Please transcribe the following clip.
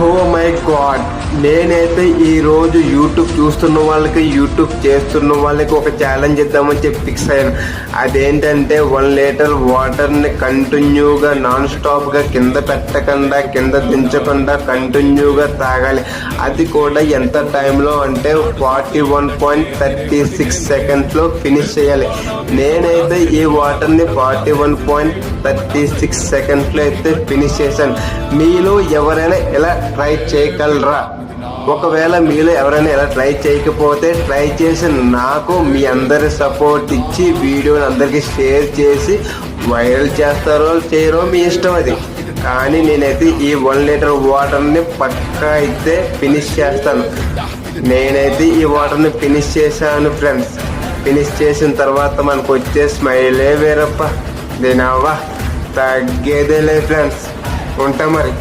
Oh my God, నేనైతే ఈరోజు YouTube చూస్తున్న వాళ్ళకి, యూట్యూబ్ చేస్తున్న వాళ్ళకి ఒక ఛాలెంజ్ ఇద్దామని చెప్పి ఫిక్స్ అయ్యాను. అదేంటంటే 1 లీటర్ వాటర్ని కంటిన్యూగా నాన్ స్టాప్గా కింద పెట్టకుండా, కింద దించకుండా కంటిన్యూగా తాగాలి. అది కూడా ఎంత టైంలో అంటే 41.36 సెకండ్స్లో ఫినిష్ చేయాలి. నేనైతే ఈ వాటర్ని 41.36 సెకండ్స్లో అయితే ఫినిష్ చేశాను. మీలో ఎవరైనా ఇలా ట్రై చేయగలరా? ఒకవేళ మీలో ఎవరైనా ఇలా ట్రై చేయకపోతే ట్రై చేసి నాకు మీ అందరి సపోర్ట్ ఇచ్చి వీడియోని అందరికీ షేర్ చేసి వైరల్ చేస్తారో చేయరో మీ ఇష్టం. అది కానీ నేనైతే ఈ 1 లీటర్ వాటర్ని పక్కా అయితే ఫినిష్ చేస్తాను. నేనైతే ఈ వాటర్ని ఫినిష్ చేశాను ఫ్రెండ్స్. ఫినిష్ చేసిన తర్వాత మనకు వచ్చే స్మైలే వేరప్ప. దీనవ్వా తగ్గేదే లేదు ఫ్రెండ్స్. ఉంటా మరి.